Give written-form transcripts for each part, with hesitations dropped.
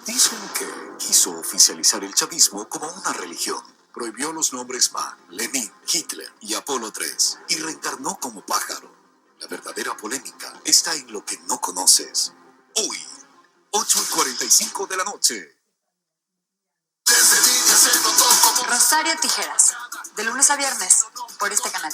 Dicen que quiso oficializar el chavismo como una religión. Prohibió los nombres Mao, Lenin, Hitler y Apolo 3 y reencarnó como pájaro. La verdadera polémica está en lo que no conoces. Hoy, 8:45 de la noche. Rosario Tijeras, de lunes a viernes, por este canal.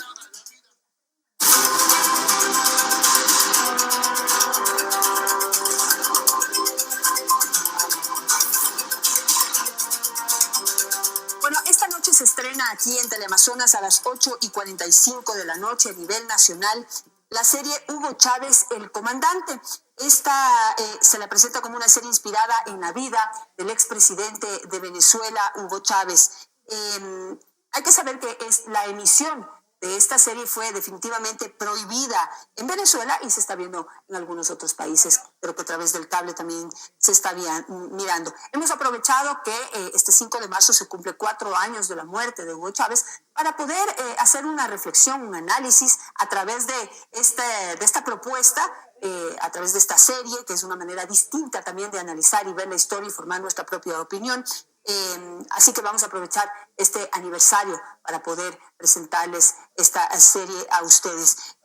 Bueno, esta noche se estrena aquí en Teleamazonas a las 8:45 de la noche a nivel nacional la serie Hugo Chávez, el comandante. Esta se la presenta como una serie inspirada en la vida del expresidente de Venezuela, Hugo Chávez. Hay que saber que la emisión de esta serie fue definitivamente prohibida en Venezuela y se está viendo en algunos otros países, pero que a través del cable también se está mirando. Hemos aprovechado que este 5 de marzo se cumple 4 años de la muerte de Hugo Chávez para poder hacer una reflexión, un análisis a través de esta propuesta, a través de esta serie, que es una manera distinta también de analizar y ver la historia y formar nuestra propia opinión. Así que vamos a aprovechar este aniversario para poder presentarles esta serie a ustedes.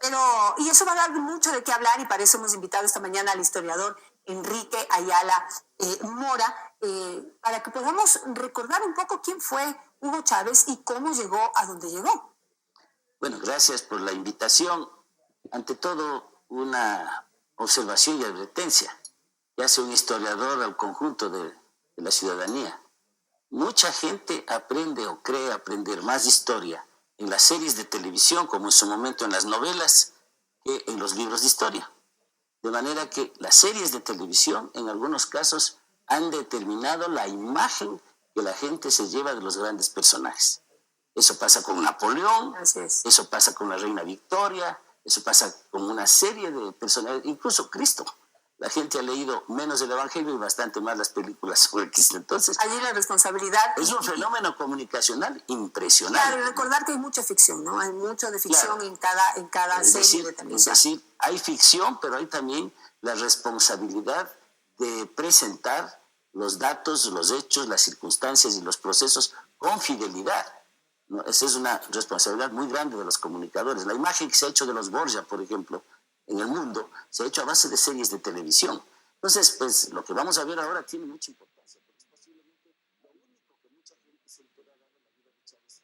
Y eso va a dar mucho de qué hablar y para eso hemos invitado esta mañana al historiador Enrique Ayala Mora, para que podamos recordar un poco quién fue Hugo Chávez y cómo llegó a donde llegó. Bueno, gracias por la invitación. Ante todo, una observación y advertencia que hace un historiador al conjunto de la ciudadanía. Mucha gente aprende o cree aprender más historia en las series de televisión, como en su momento en las novelas, que en los libros de historia. De manera que las series de televisión, en algunos casos, han determinado la imagen que la gente se lleva de los grandes personajes. Eso pasa con Napoleón, eso pasa con la reina Victoria, eso pasa con una serie de personajes, incluso Cristo. La gente ha leído menos el Evangelio y bastante más las películas sobre Cristo. Entonces, allí la responsabilidad es un fenómeno comunicacional impresionante. Claro, recordar que hay mucha ficción, ¿no? Hay mucho de ficción, claro, en cada serie de televisión. Es decir, hay ficción, pero hay también la responsabilidad de presentar los datos, los hechos, las circunstancias y los procesos con fidelidad, ¿no? Esa es una responsabilidad muy grande de los comunicadores. La imagen que se ha hecho de los Borgia, por ejemplo, en el mundo, se ha hecho a base de series de televisión. Entonces, pues, lo que vamos a ver ahora tiene mucha importancia, porque es posiblemente lo único que mucha gente se enterará de la vida de Chávez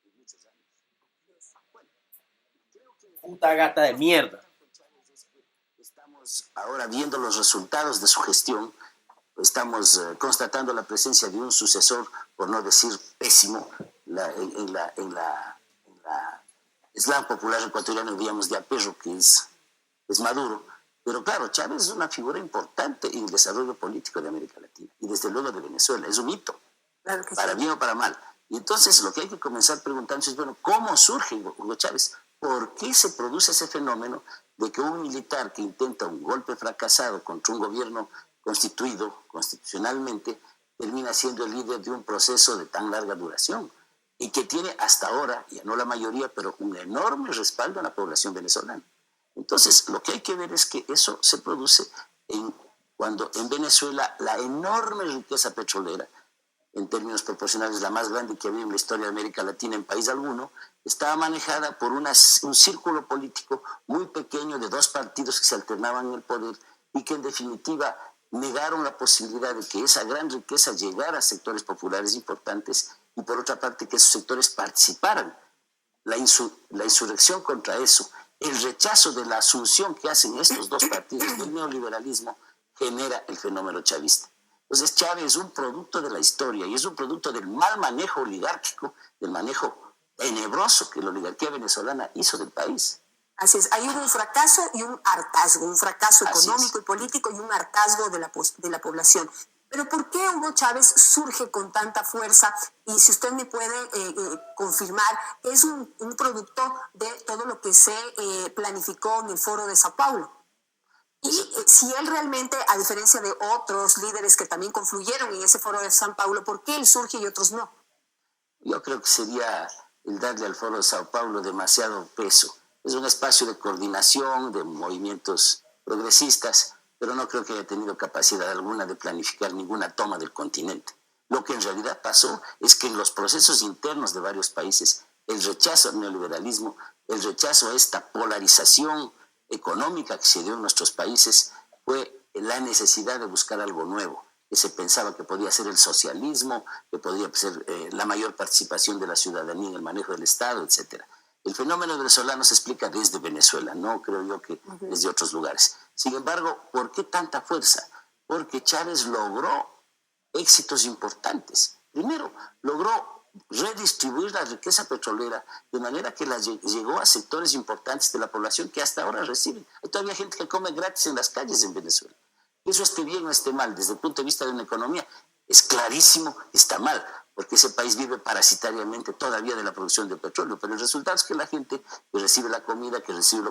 en muchos años. Bueno, creo que... Puta gata de mierda. Estamos ahora viendo los resultados de su gestión, estamos constatando la presencia de un sucesor, por no decir pésimo, en la Islam popular ecuatoriano, digamos, de apello, que es Maduro. Pero claro, Chávez es una figura importante en el desarrollo político de América Latina y desde luego de Venezuela. Es un hito, claro que para sí, bien o para mal. Y entonces lo que hay que comenzar preguntándose es, bueno, ¿cómo surge Hugo Chávez? ¿Por qué se produce ese fenómeno de que un militar que intenta un golpe fracasado contra un gobierno constituido constitucionalmente termina siendo el líder de un proceso de tan larga duración y que tiene hasta ahora, ya no la mayoría, pero un enorme respaldo en la población venezolana? Entonces, lo que hay que ver es que eso se produce cuando en Venezuela la enorme riqueza petrolera, en términos proporcionales la más grande que había en la historia de América Latina en país alguno, estaba manejada por un círculo político muy pequeño de dos partidos que se alternaban en el poder y que en definitiva negaron la posibilidad de que esa gran riqueza llegara a sectores populares importantes y por otra parte que esos sectores participaran. La insurrección contra eso, el rechazo de la asunción que hacen estos dos partidos del neoliberalismo genera el fenómeno chavista. Entonces Chávez es un producto de la historia y es un producto del mal manejo oligárquico, del manejo tenebroso que la oligarquía venezolana hizo del país. Así es, ahí hubo un fracaso y un hartazgo, un fracaso económico y político y un hartazgo de la población. Pero ¿por qué Hugo Chávez surge con tanta fuerza? Y si usted me puede confirmar, es un producto de todo lo que se planificó en el Foro de Sao Paulo. Y si él realmente, a diferencia de otros líderes que también confluyeron en ese Foro de Sao Paulo, ¿por qué él surge y otros no? Yo creo que sería el darle al Foro de Sao Paulo demasiado peso. Es un espacio de coordinación, de movimientos progresistas, pero no creo que haya tenido capacidad alguna de planificar ninguna toma del continente. Lo que en realidad pasó es que en los procesos internos de varios países, el rechazo al neoliberalismo, el rechazo a esta polarización económica que se dio en nuestros países, fue la necesidad de buscar algo nuevo, que se pensaba que podía ser el socialismo, que podía ser la mayor participación de la ciudadanía en el manejo del Estado, etcétera. El fenómeno venezolano se explica desde Venezuela, no creo yo que desde otros lugares. Sin embargo, ¿por qué tanta fuerza? Porque Chávez logró éxitos importantes. Primero, logró redistribuir la riqueza petrolera de manera que llegó a sectores importantes de la población que hasta ahora reciben. Hay todavía gente que come gratis en las calles en Venezuela. Eso esté bien o esté mal, desde el punto de vista de una economía, es clarísimo que está mal, porque ese país vive parasitariamente todavía de la producción de petróleo, pero el resultado es que la gente que recibe la comida, que recibe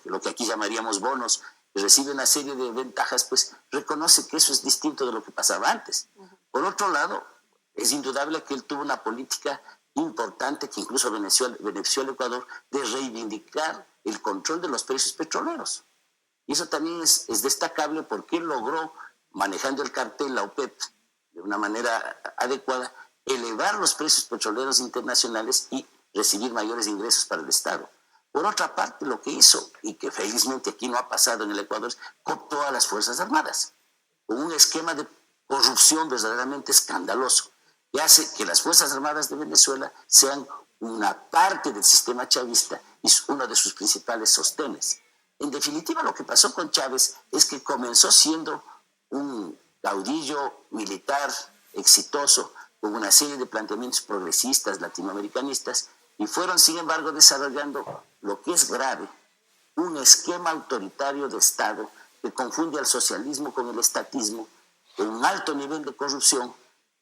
lo que aquí llamaríamos bonos, que recibe una serie de ventajas, pues reconoce que eso es distinto de lo que pasaba antes. Por otro lado, es indudable que él tuvo una política importante que incluso benefició al Ecuador de reivindicar el control de los precios petroleros. Y eso también es destacable porque él logró, manejando el cartel, la OPEP, de una manera adecuada, elevar los precios petroleros internacionales y recibir mayores ingresos para el Estado. Por otra parte, lo que hizo, y que felizmente aquí no ha pasado en el Ecuador, es cooptó a las Fuerzas Armadas, con un esquema de corrupción verdaderamente escandaloso, que hace que las Fuerzas Armadas de Venezuela sean una parte del sistema chavista y uno de sus principales sostenes. En definitiva, lo que pasó con Chávez es que comenzó siendo un caudillo militar exitoso, con una serie de planteamientos progresistas, latinoamericanistas, y fueron, sin embargo, desarrollando lo que es grave, un esquema autoritario de Estado que confunde al socialismo con el estatismo, con un alto nivel de corrupción,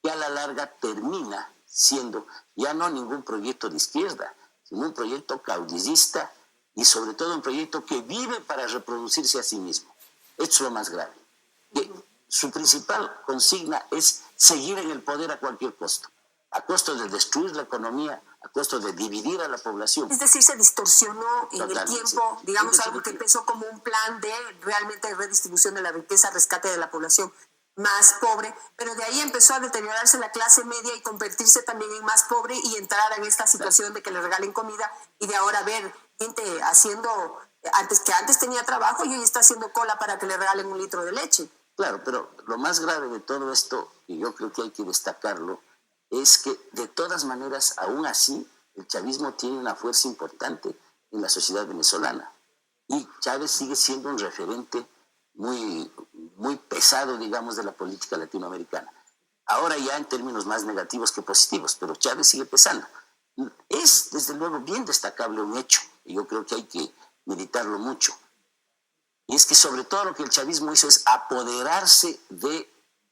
que a la larga termina siendo ya no ningún proyecto de izquierda, sino un proyecto caudillista y sobre todo un proyecto que vive para reproducirse a sí mismo. Esto es lo más grave. Que su principal consigna es seguir en el poder a cualquier costo, a costo de destruir la economía, a costo de dividir a la población. Es decir, se distorsionó en el tiempo, sí. digamos, algo que empezó como un plan de realmente redistribución de la riqueza, rescate de la población más pobre, pero de ahí empezó a deteriorarse la clase media y convertirse también en más pobre y entrar en esta situación de que le regalen comida y de ahora ver gente haciendo, antes tenía trabajo y hoy está haciendo cola para que le regalen un litro de leche. Claro, pero lo más grave de todo esto, y yo creo que hay que destacarlo, es que de todas maneras, aún así, el chavismo tiene una fuerza importante en la sociedad venezolana. Y Chávez sigue siendo un referente muy, muy pesado, digamos, de la política latinoamericana. Ahora ya en términos más negativos que positivos, pero Chávez sigue pesando. Es, desde luego, bien destacable un hecho, y yo creo que hay que meditarlo mucho. Y es que sobre todo lo que el chavismo hizo es apoderarse de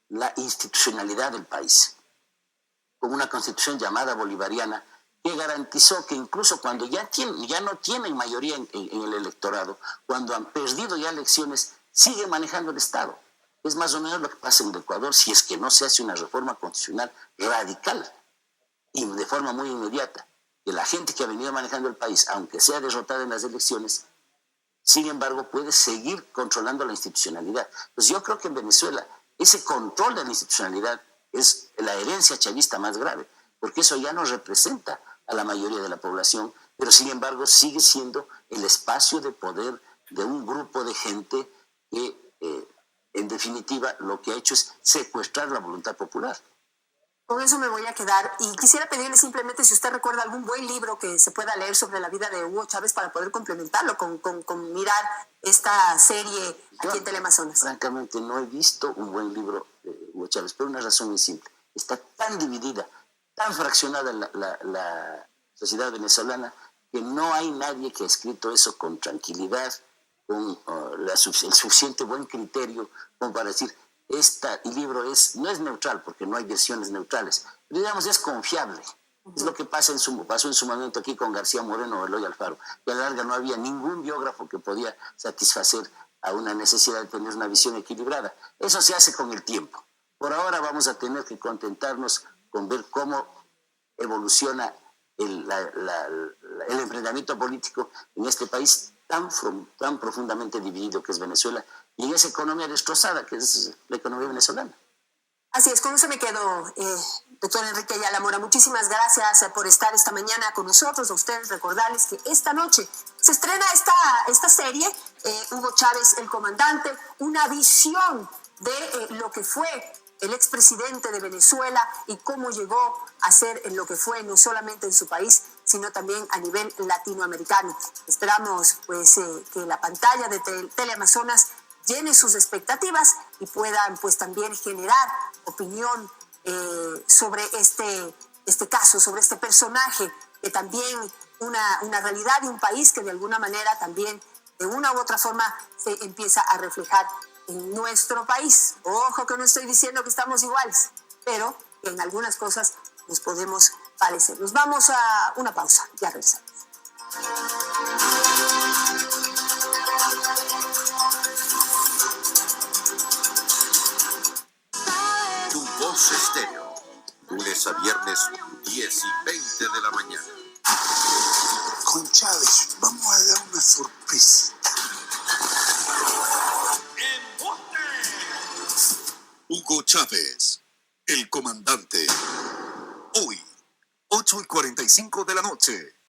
la institucionalidad del país, con una constitución llamada bolivariana, que garantizó que incluso cuando ya no tienen mayoría en el electorado, cuando han perdido ya elecciones, siguen manejando el Estado. Es más o menos lo que pasa en el Ecuador si es que no se hace una reforma constitucional radical y de forma muy inmediata, que la gente que ha venido manejando el país, aunque sea derrotada en las elecciones, sin embargo, puede seguir controlando la institucionalidad. Pues yo creo que en Venezuela ese control de la institucionalidad es la herencia chavista más grave, porque eso ya no representa a la mayoría de la población, pero sin embargo sigue siendo el espacio de poder de un grupo de gente que, en definitiva, lo que ha hecho es secuestrar la voluntad popular. Con eso me voy a quedar y quisiera pedirle simplemente si usted recuerda algún buen libro que se pueda leer sobre la vida de Hugo Chávez para poder complementarlo con mirar esta serie aquí en Teleamazonas. Francamente no he visto un buen libro de Hugo Chávez, por una razón muy simple. Está tan dividida, tan fraccionada la sociedad venezolana que no hay nadie que ha escrito eso con tranquilidad, con el suficiente buen criterio como para decir el libro no es neutral, porque no hay versiones neutrales, pero digamos es confiable. Es lo que pasó en su momento aquí con García Moreno o Eloy Alfaro, que a la larga no había ningún biógrafo que podía satisfacer a una necesidad de tener una visión equilibrada. Eso se hace con el tiempo. Por ahora vamos a tener que contentarnos con ver cómo evoluciona el enfrentamiento político en este país tan profundamente dividido que es Venezuela, y en esa economía destrozada que es la economía venezolana. Así es, con eso me quedo, doctor Enrique Ayala Mora. Muchísimas gracias por estar esta mañana con nosotros. A ustedes recordarles que esta noche se estrena esta serie, Hugo Chávez, el comandante, una visión de lo que fue el expresidente de Venezuela y cómo llegó a ser lo que fue, no solamente en su país, sino también a nivel latinoamericano. Esperamos pues que la pantalla de Teleamazonas llene sus expectativas y puedan pues también generar opinión sobre este caso, sobre este personaje, que también una realidad de un país que de alguna manera también, de una u otra forma, se empieza a reflejar en nuestro país. Ojo que no estoy diciendo que estamos iguales, pero que en algunas cosas nos podemos parecer. Nos vamos a una pausa, ya regresamos. Tu Voz Estéreo, lunes a viernes, 10:20 de la mañana. Con Chávez vamos a dar una sorpresa. Hugo Chávez, el comandante. Hoy, 8:45 de la noche.